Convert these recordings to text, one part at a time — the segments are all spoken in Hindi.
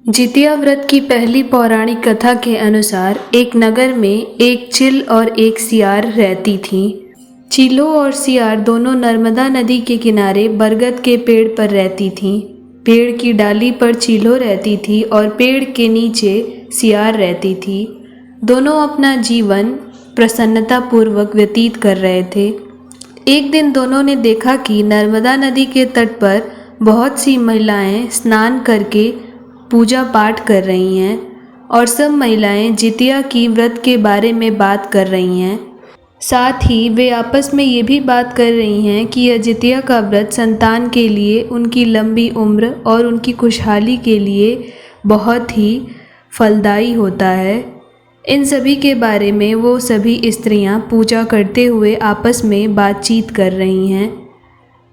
जितिया व्रत की पहली पौराणिक कथा के अनुसार एक नगर में एक चील और एक सियार रहती थीं। चीलों और सियार दोनों नर्मदा नदी के किनारे बरगद के पेड़ पर रहती थीं। पेड़ की डाली पर चीलों रहती थी और पेड़ के नीचे सियार रहती थी। दोनों अपना जीवन प्रसन्नतापूर्वक व्यतीत कर रहे थे। एक दिन दोनों ने देखा कि नर्मदा नदी के तट पर बहुत सी महिलाएं स्नान करके पूजा पाठ कर रही हैं और सब महिलाएं जितिया की व्रत के बारे में बात कर रही हैं। साथ ही वे आपस में ये भी बात कर रही हैं कि यह जितिया का व्रत संतान के लिए, उनकी लंबी उम्र और उनकी खुशहाली के लिए बहुत ही फलदायी होता है। इन सभी के बारे में वो सभी स्त्रियां पूजा करते हुए आपस में बातचीत कर रही हैं।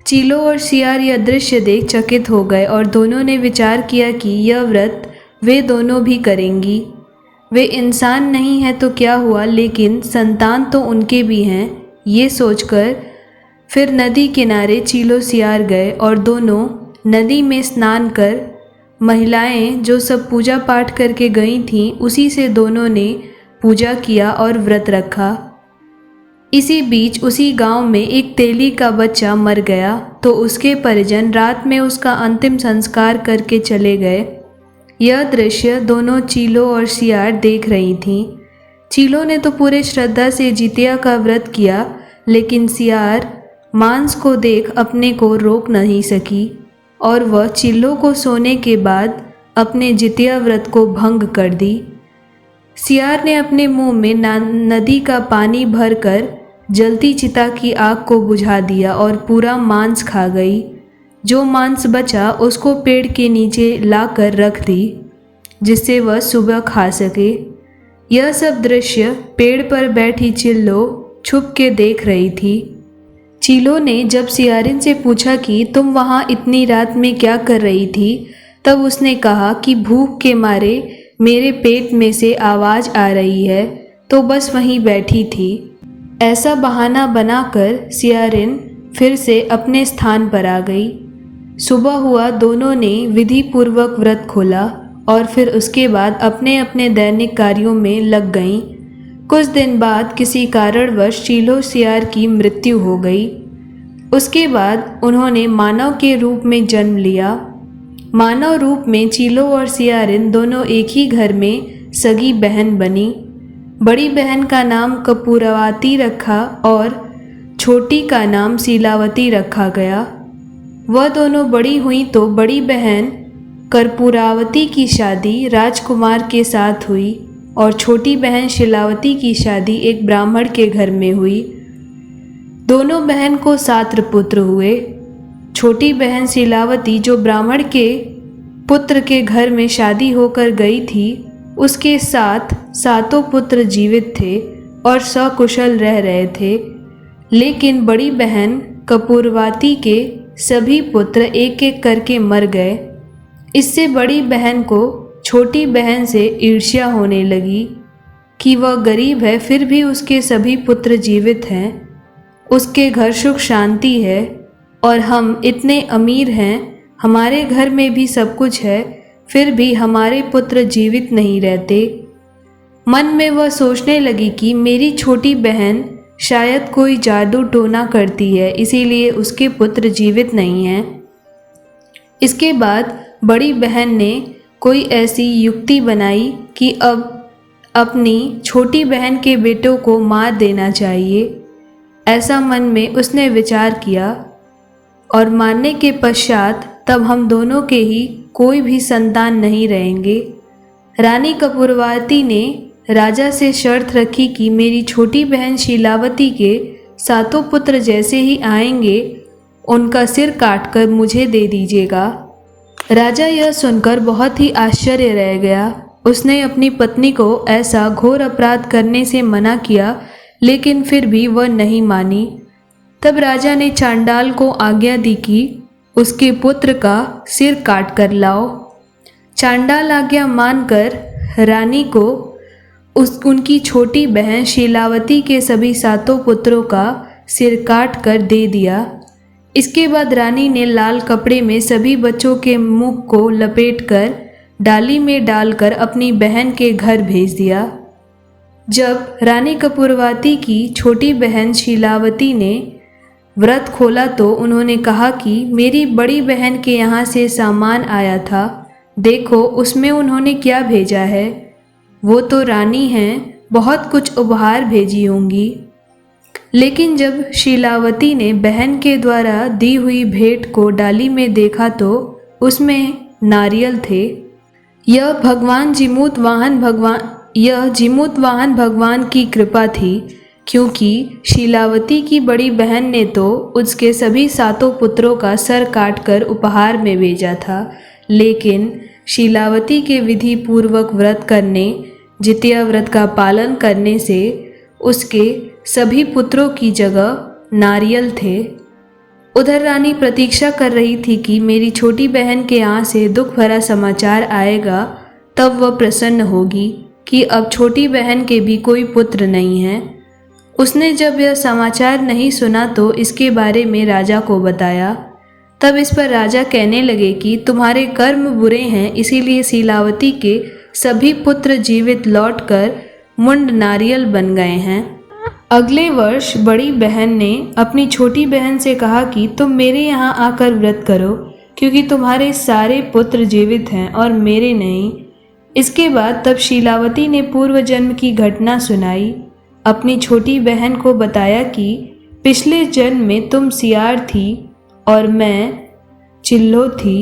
चीलों और सियार यह दृश्य देख चकित हो गए और दोनों ने विचार किया कि यह व्रत वे दोनों भी करेंगी। वे इंसान नहीं हैं तो क्या हुआ, लेकिन संतान तो उनके भी हैं। ये सोचकर फिर नदी किनारे चीलों सियार गए और दोनों नदी में स्नान कर महिलाएं जो सब पूजा पाठ करके गई थीं उसी से दोनों ने पूजा किया और व्रत रखा। इसी बीच उसी गांव में एक तेली का बच्चा मर गया तो उसके परिजन रात में उसका अंतिम संस्कार करके चले गए। यह दृश्य दोनों चीलों और सियार देख रही थीं। चीलों ने तो पूरे श्रद्धा से जितिया का व्रत किया, लेकिन सियार मांस को देख अपने को रोक नहीं सकी और वह चीलों को सोने के बाद अपने जितिया व्रत को भंग कर दी। सियार ने अपने मुंह में नदी का पानी भरकर जलती चिता की आग को बुझा दिया और पूरा मांस खा गई। जो मांस बचा उसको पेड़ के नीचे लाकर रख दी जिससे वह सुबह खा सके। यह सब दृश्य पेड़ पर बैठी चिल्लो छुप के देख रही थी। चीलों ने जब सियारिन से पूछा कि तुम वहाँ इतनी रात में क्या कर रही थी, तब उसने कहा कि भूख के मारे मेरे पेट में से आवाज़ आ रही है तो बस वहीं बैठी थी। ऐसा बहाना बनाकर सियारिन फिर से अपने स्थान पर आ गई। सुबह हुआ, दोनों ने विधि पूर्वक व्रत खोला और फिर उसके बाद अपने अपने दैनिक कार्यों में लग गईं। कुछ दिन बाद किसी कारणवश चीलों सियार की मृत्यु हो गई। उसके बाद उन्होंने मानव के रूप में जन्म लिया। मानव रूप में चीलों और सियारिन दोनों एक ही घर में सगी बहन बनी। बड़ी बहन का नाम कपूरावती रखा और छोटी का नाम शीलावती रखा गया। वह दोनों बड़ी हुई तो बड़ी बहन कर्पूरावती की शादी राजकुमार के साथ हुई और छोटी बहन शीलावती की शादी एक ब्राह्मण के घर में हुई। दोनों बहन को 7 पुत्र हुए। छोटी बहन शीलावती जो ब्राह्मण के पुत्र के घर में शादी होकर गई थी, उसके साथ 7 पुत्र जीवित थे और सकुशल रह रहे थे। लेकिन बड़ी बहन कपूरवती के सभी पुत्र एक एक करके मर गए। इससे बड़ी बहन को छोटी बहन से ईर्ष्या होने लगी कि वह गरीब है फिर भी उसके सभी पुत्र जीवित हैं, उसके घर सुख शांति है और हम इतने अमीर हैं, हमारे घर में भी सब कुछ है, फिर भी हमारे पुत्र जीवित नहीं रहते। मन में वह सोचने लगी कि मेरी छोटी बहन शायद कोई जादू टोना करती है, इसीलिए उसके पुत्र जीवित नहीं हैं। इसके बाद बड़ी बहन ने कोई ऐसी युक्ति बनाई कि अब अपनी छोटी बहन के बेटों को मार देना चाहिए। ऐसा मन में उसने विचार किया और मारने के पश्चात तब हम दोनों के ही कोई भी संतान नहीं रहेंगे। रानी कपूरवती ने राजा से शर्त रखी कि मेरी छोटी बहन शीलावती के 7 पुत्र जैसे ही आएंगे उनका सिर काटकर मुझे दे दीजिएगा। राजा यह सुनकर बहुत ही आश्चर्य रह गया। उसने अपनी पत्नी को ऐसा घोर अपराध करने से मना किया, लेकिन फिर भी वह नहीं मानी। तब राजा ने चांडाल को आज्ञा दी कि उसके पुत्र का सिर काट कर लाओ। चांडाल आज्ञा मानकर रानी को उनकी छोटी बहन शीलावती के सभी 7 पुत्रों का सिर काट कर दे दिया। इसके बाद रानी ने लाल कपड़े में सभी बच्चों के मुख को लपेटकर डाली में डालकर अपनी बहन के घर भेज दिया। जब रानी कपूरवती की छोटी बहन शीलावती ने व्रत खोला तो उन्होंने कहा कि मेरी बड़ी बहन के यहाँ से सामान आया था, देखो उसमें उन्होंने क्या भेजा है। वो तो रानी हैं, बहुत कुछ उपहार भेजी होंगी। लेकिन जब शीलावती ने बहन के द्वारा दी हुई भेंट को डाली में देखा तो उसमें नारियल थे। यह जिमूत वाहन भगवान की कृपा थी, क्योंकि शीलावती की बड़ी बहन ने तो उसके सभी 7 पुत्रों का सर काटकर उपहार में भेजा था। लेकिन शीलावती के विधि पूर्वक व्रत करने, जितिया व्रत का पालन करने से उसके सभी पुत्रों की जगह नारियल थे। उधर रानी प्रतीक्षा कर रही थी कि मेरी छोटी बहन के यहाँ से दुख भरा समाचार आएगा, तब वह प्रसन्न होगी कि अब छोटी बहन के भी कोई पुत्र नहीं है। उसने जब यह समाचार नहीं सुना तो इसके बारे में राजा को बताया। तब इस पर राजा कहने लगे कि तुम्हारे कर्म बुरे हैं, इसीलिए शीलावती के सभी पुत्र जीवित लौटकर मुंड नारियल बन गए हैं। अगले वर्ष बड़ी बहन ने अपनी छोटी बहन से कहा कि तुम मेरे यहाँ आकर व्रत करो, क्योंकि तुम्हारे सारे पुत्र जीवित हैं और मेरे नहीं। इसके बाद तब शीलावती ने पूर्व जन्म की घटना सुनाई। अपनी छोटी बहन को बताया कि पिछले जन्म में तुम सियार थी और मैं चिल्लो थी।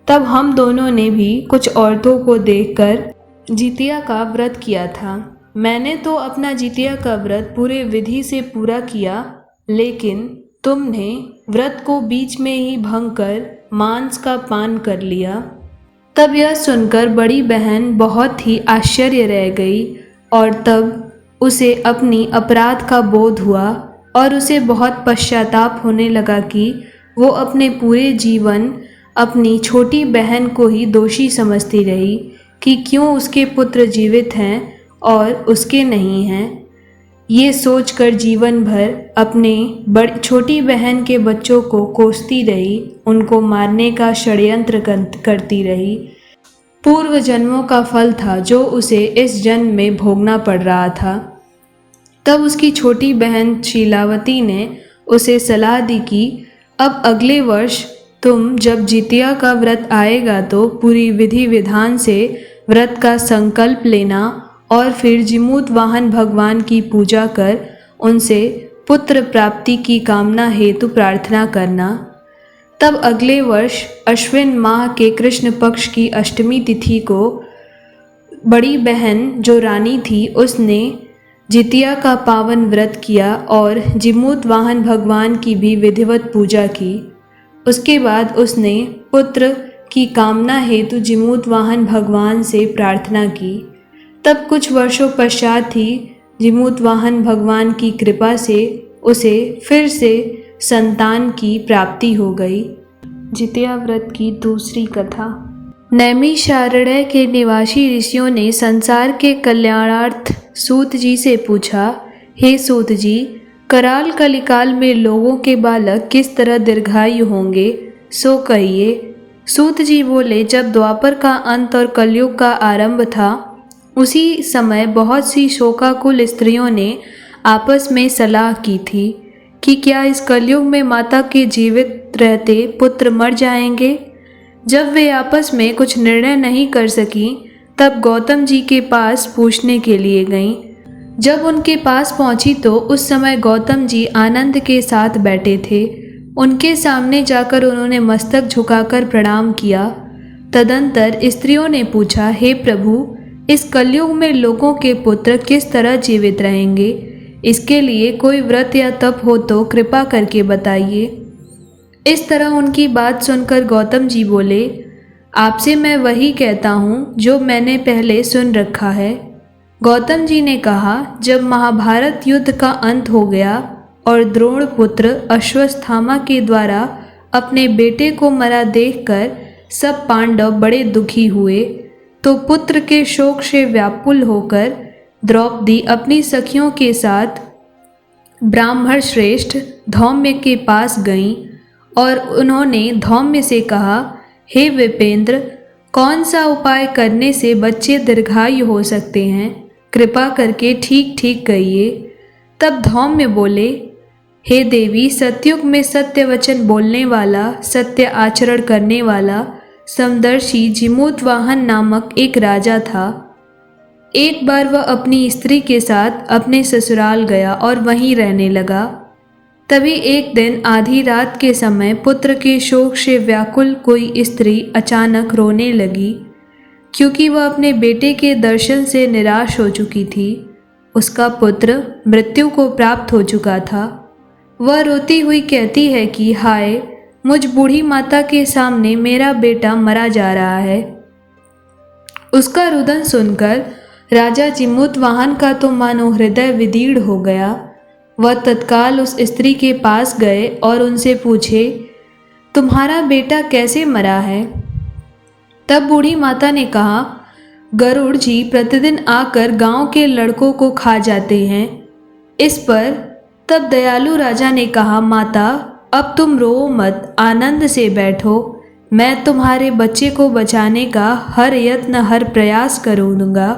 तब हम दोनों ने भी कुछ औरतों को देखकर जितिया का व्रत किया था। मैंने तो अपना जितिया का व्रत पूरे विधि से पूरा किया, लेकिन तुमने व्रत को बीच में ही भंग कर मांस का पान कर लिया। तब यह सुनकर बड़ी बहन बहुत ही आश्चर्य रह गई और तब उसे अपनी अपराध का बोध हुआ और उसे बहुत पश्चाताप होने लगा कि वो अपने पूरे जीवन अपनी छोटी बहन को ही दोषी समझती रही कि क्यों उसके पुत्र जीवित हैं और उसके नहीं हैं। ये सोचकर जीवन भर अपने छोटी बहन के बच्चों को कोसती रही, उनको मारने का षड्यंत्र करती रही। पूर्व जन्मों का फल था जो उसे इस जन्म में भोगना पड़ रहा था। तब उसकी छोटी बहन शीलावती ने उसे सलाह दी कि अब अगले वर्ष तुम जब जितिया का व्रत आएगा तो पूरी विधि विधान से व्रत का संकल्प लेना और फिर जिमूत वाहन भगवान की पूजा कर उनसे पुत्र प्राप्ति की कामना हेतु प्रार्थना करना। तब अगले वर्ष अश्विन माह के कृष्ण पक्ष की अष्टमी तिथि को बड़ी बहन जो रानी थी उसने जितिया का पावन व्रत किया और जिमूत वाहन भगवान की भी विधिवत पूजा की। उसके बाद उसने पुत्र की कामना हेतु जिमूत वाहन भगवान से प्रार्थना की। तब कुछ वर्षों पश्चात ही जिमूत वाहन भगवान की कृपा से उसे फिर से संतान की प्राप्ति हो गई। जितिया व्रत की दूसरी कथा। नैमिषारण्य के निवासी ऋषियों ने संसार के कल्याणार्थ सूत जी से पूछा, हे सूत जी, कराल कलिकाल में लोगों के बालक किस तरह दीर्घायु होंगे, सो कहिए। सूत जी बोले, जब द्वापर का अंत और कलयुग का आरंभ था उसी समय बहुत सी शोकाकुल स्त्रियों ने आपस में सलाह की थी कि क्या इस कलयुग में माता के जीवित रहते पुत्र मर जाएंगे। जब वे आपस में कुछ निर्णय नहीं कर सकी तब गौतम जी के पास पूछने के लिए गईं। जब उनके पास पहुंची तो उस समय गौतम जी आनंद के साथ बैठे थे। उनके सामने जाकर उन्होंने मस्तक झुकाकर प्रणाम किया। तदंतर स्त्रियों ने पूछा, हे प्रभु, इस कलयुग में लोगों के पुत्र किस तरह जीवित रहेंगे, इसके लिए कोई व्रत या तप हो तो कृपा करके बताइए। इस तरह उनकी बात सुनकर गौतम जी बोले, आपसे मैं वही कहता हूँ जो मैंने पहले सुन रखा है। गौतम जी ने कहा, जब महाभारत युद्ध का अंत हो गया और द्रोण पुत्र अश्वत्थामा के द्वारा अपने बेटे को मरा देखकर सब पांडव बड़े दुखी हुए, तो पुत्र के शोक से व्याकुल होकर द्रौपदी अपनी सखियों के साथ ब्राह्मण श्रेष्ठ धौम्य के पास गईं और उन्होंने धौम्य से कहा, हे विपेंद्र, कौन सा उपाय करने से बच्चे दीर्घायु हो सकते हैं? कृपा करके ठीक ठीक कहिए। तब धौम्य बोले, हे देवी, सतयुग में सत्य वचन बोलने वाला, सत्य आचरण करने वाला समदर्शी जिमूतवाहन नामक एक राजा था। एक बार वह अपनी स्त्री के साथ अपने ससुराल गया और वहीं रहने लगा। तभी एक दिन आधी रात के समय पुत्र के शोक से व्याकुल कोई स्त्री अचानक रोने लगी, क्योंकि वह अपने बेटे के दर्शन से निराश हो चुकी थी। उसका पुत्र मृत्यु को प्राप्त हो चुका था। वह रोती हुई कहती है कि हाय, मुझ बूढ़ी माता के सामने मेरा बेटा मरा जा रहा है। उसका रुदन सुनकर राजा जिमूतवाहन का तो मानो हृदय विदीर्ण हो गया। वह तत्काल उस स्त्री के पास गए और उनसे पूछे, तुम्हारा बेटा कैसे मरा है? तब बूढ़ी माता ने कहा, गरुड़ जी प्रतिदिन आकर गांव के लड़कों को खा जाते हैं। इस पर तब दयालु राजा ने कहा, माता, अब तुम रो मत, आनंद से बैठो। मैं तुम्हारे बच्चे को बचाने का हर यत्न, हर प्रयास करूँगा।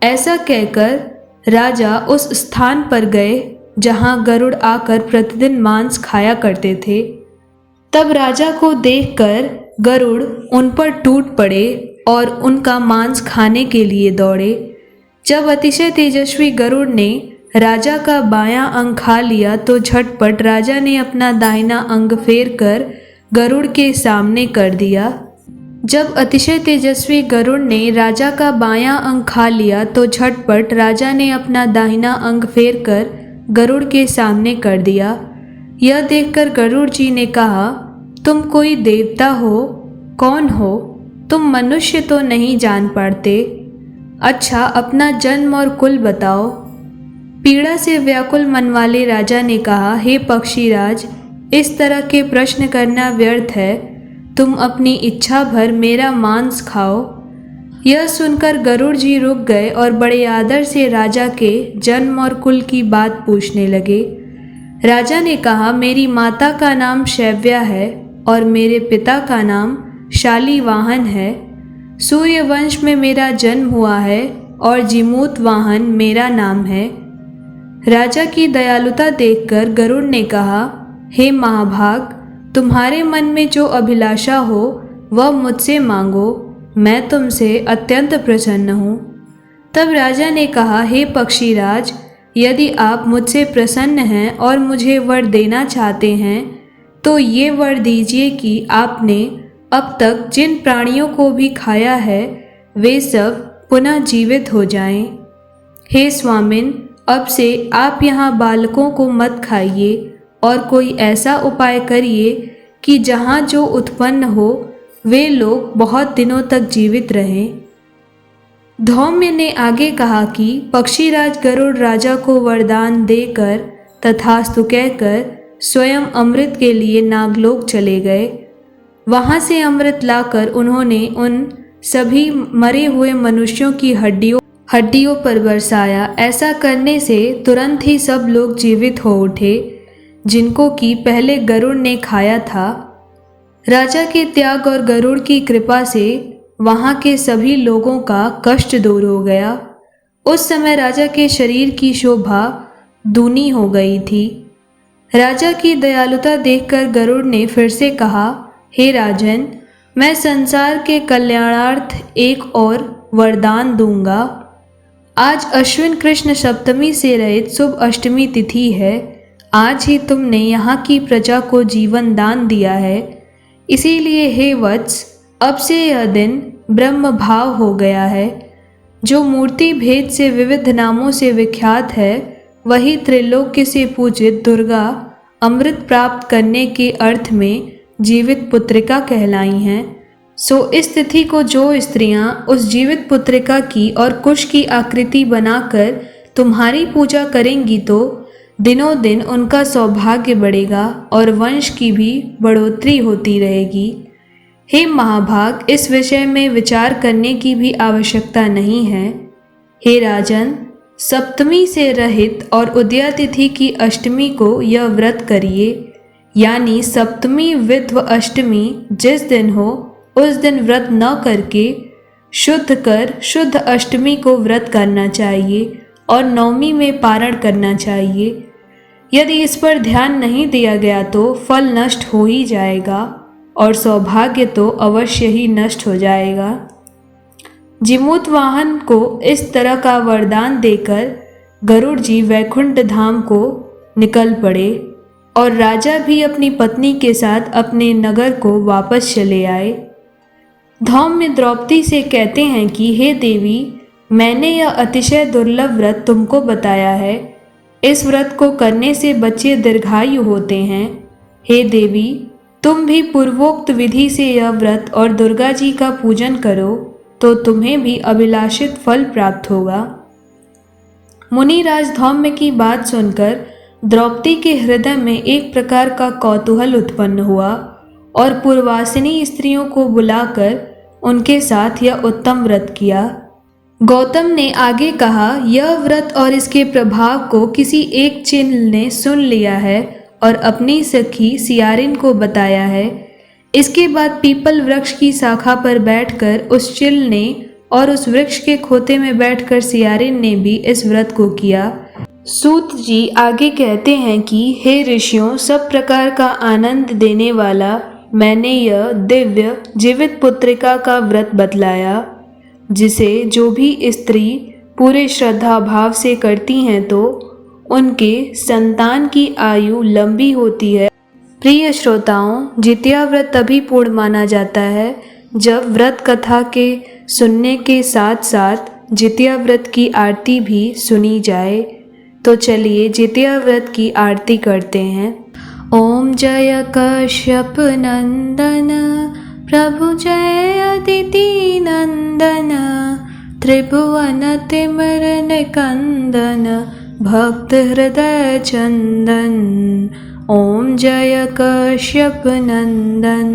ऐसा कहकर राजा उस स्थान पर गए जहाँ गरुड़ आकर प्रतिदिन मांस खाया करते थे। तब राजा को देखकर गरुड़ उन पर टूट पड़े और उनका मांस खाने के लिए दौड़े। जब अतिशय तेजस्वी गरुड़ ने राजा का बायां अंग खा लिया तो झटपट राजा ने अपना दाहिना अंग फेर कर गरुड़ के सामने कर दिया। जब अतिशय तेजस्वी गरुड़ ने राजा का बायां अंग खा लिया तो झटपट राजा ने अपना दाहिना अंग फेर कर गरुड़ के सामने कर दिया। यह देखकर गरुड़ जी ने कहा, तुम कोई देवता हो? कौन हो तुम? मनुष्य तो नहीं जान पड़ते। अच्छा, अपना जन्म और कुल बताओ। पीड़ा से व्याकुल मन वाले राजा ने कहा, हे पक्षीराज, इस तरह के प्रश्न करना व्यर्थ है। तुम अपनी इच्छा भर मेरा मांस खाओ। यह सुनकर गरुड़ जी रुक गए और बड़े आदर से राजा के जन्म और कुल की बात पूछने लगे। राजा ने कहा, मेरी माता का नाम शैव्या है और मेरे पिता का नाम शालीवाहन है। सूर्यवंश में मेरा जन्म हुआ है और जिमूतवाहन मेरा नाम है। राजा की दयालुता देखकर गरुड़ ने कहा, हे महाभाग, तुम्हारे मन में जो अभिलाषा हो वह मुझसे मांगो, मैं तुमसे अत्यंत प्रसन्न हूँ। तब राजा ने कहा, हे पक्षीराज, यदि आप मुझसे प्रसन्न हैं और मुझे वर देना चाहते हैं तो ये वर दीजिए कि आपने अब तक जिन प्राणियों को भी खाया है वे सब पुनः जीवित हो जाएं। हे स्वामिन, अब से आप यहाँ बालकों को मत खाइए और कोई ऐसा उपाय करिए कि जहाँ जो उत्पन्न हो वे लोग बहुत दिनों तक जीवित रहें। धौम्य ने आगे कहा कि पक्षीराज गरुड़ राजा को वरदान देकर तथास्तु कहकर स्वयं अमृत के लिए नागलोक चले गए। वहाँ से अमृत लाकर उन्होंने उन सभी मरे हुए मनुष्यों की हड्डियों पर बरसाया। ऐसा करने से तुरंत ही सब लोग जीवित हो उठे जिनको कि पहले गरुड़ ने खाया था। राजा के त्याग और गरुड़ की कृपा से वहाँ के सभी लोगों का कष्ट दूर हो गया। उस समय राजा के शरीर की शोभा दूनी हो गई थी। राजा की दयालुता देखकर गरुड़ ने फिर से कहा, हे राजन, मैं संसार के कल्याणार्थ एक और वरदान दूंगा। आज अश्विन कृष्ण सप्तमी से रहित शुभ अष्टमी तिथि है। आज ही तुमने यहाँ की प्रजा को जीवन दान दिया है, इसीलिए हे वत्स, अब से यह दिन ब्रह्म भाव हो गया है। जो मूर्ति भेद से विविध नामों से विख्यात है वही त्रिलोक्य से पूजित दुर्गा अमृत प्राप्त करने के अर्थ में जीवित पुत्रिका कहलाई हैं। सो इस तिथि को जो स्त्रियां उस जीवित पुत्रिका की और कुश की आकृति बनाकर तुम्हारी पूजा करेंगी तो दिनों दिन उनका सौभाग्य बढ़ेगा और वंश की भी बढ़ोतरी होती रहेगी। हे महाभाग, इस विषय में विचार करने की भी आवश्यकता नहीं है। हे राजन, सप्तमी से रहित और उदया तिथि की अष्टमी को यह व्रत करिए, यानी सप्तमी विध्व अष्टमी जिस दिन हो उस दिन व्रत न करके शुद्ध कर शुद्ध अष्टमी को व्रत करना चाहिए और नवमी में पारण करना चाहिए। यदि इस पर ध्यान नहीं दिया गया तो फल नष्ट हो ही जाएगा और सौभाग्य तो अवश्य ही नष्ट हो जाएगा। जिमूत वाहन को इस तरह का वरदान देकर गरुड़ जी वैकुंठ धाम को निकल पड़े और राजा भी अपनी पत्नी के साथ अपने नगर को वापस चले आए। धौम्य द्रौपदी से कहते हैं कि हे देवी, मैंने यह अतिशय दुर्लभ व्रत तुमको बताया है। इस व्रत को करने से बच्चे दीर्घायु होते हैं। हे देवी, तुम भी पूर्वोक्त विधि से यह व्रत और दुर्गा जी का पूजन करो तो तुम्हें भी अभिलाषित फल प्राप्त होगा। मुनिराज धौम्य की बात सुनकर द्रौपदी के हृदय में एक प्रकार का कौतूहल उत्पन्न हुआ और पूर्वासिनी स्त्रियों को बुलाकर उनके साथ यह उत्तम व्रत किया। गौतम ने आगे कहा, यह व्रत और इसके प्रभाव को किसी एक चिल ने सुन लिया है और अपनी सखी सियारिन को बताया है। इसके बाद पीपल वृक्ष की शाखा पर बैठकर उस चिल ने और उस वृक्ष के खोते में बैठकर सियारिन ने भी इस व्रत को किया। सूत जी आगे कहते हैं कि हे ऋषियों, सब प्रकार का आनंद देने वाला मैंने यह दिव्य जीवित पुत्रिका का व्रत बतलाया, जिसे जो भी स्त्री पूरे श्रद्धा भाव से करती हैं तो उनके संतान की आयु लंबी होती है। प्रिय श्रोताओं, जितिया व्रत तभी पूर्ण माना जाता है जब व्रत कथा के सुनने के साथ साथ जितिया व्रत की आरती भी सुनी जाए। तो चलिए जितिया व्रत की आरती करते हैं। ओम जय कश्यप नंदन प्रभु जय अदिति नंदन त्रिभुवन तिमिर निकंदन भक्त हृदय चंदन। ओम जय कश्यप नंदन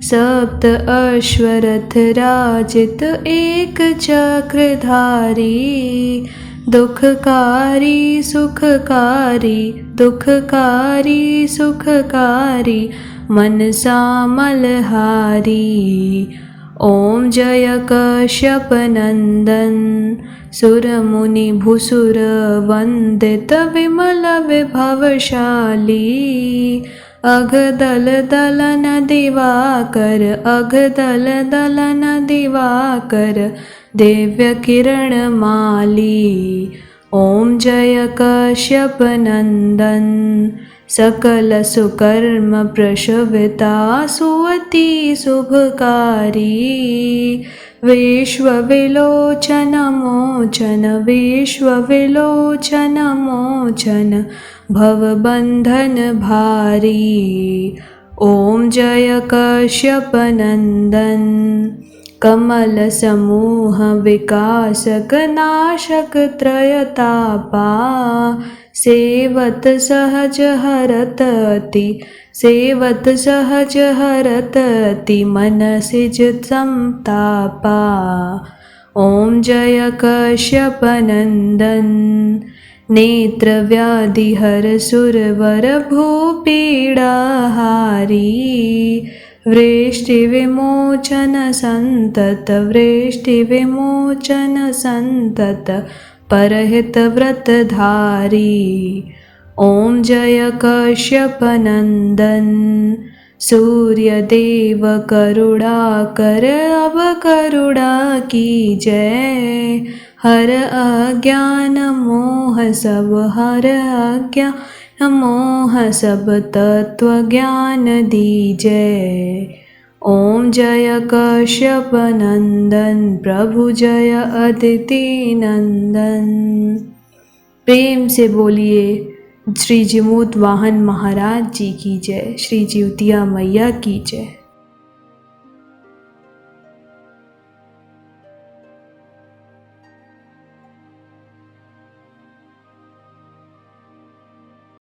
सप्त अश्वरथ राजित एक चक्रधारी दुखकारी सुखकारी दुखकारी सुखकारी मनसा मलहारी। ओम जय कश्यप नंदन सुर मुनि भूसुर वंदित विमल विभवशाली अघदल दलन दिवाकर अघदल दलन दिवाकर दिव्य किरण माली। ओम जय कश्यप नंदन सकल सुकर्म प्रशविता सुवती शुभकारी विश्व विलोचन मोचन विश्व विलोचन मोचन भवबंधन भारी। ओम जय कश्यप नंदन कमल समूह विकासक नाशक त्रयतापा सेवत सहज हरत अति सेवत सहज हरत अति मनसिज संतापा। ओम जय कश्यप नंदन नेत्र व्याधि हर सुरवर भूपीड़ा हारी वृष्टि विमोचन संतत वृष्टि विमोचन संतत परहित व्रतधारी। ओम जय कश्यप नंदन सूर्य देव करुणाकर अब करुणा की जय हर अज्ञान मोह सब हर अज्ञान मोह सब तत्व ज्ञान दीजय। ओम जय कश्यप नंदन प्रभु जय अदिति नंदन। प्रेम से बोलिए श्री जिमूत वाहन महाराज जी की जय, श्री जिउतिया मैया की जय।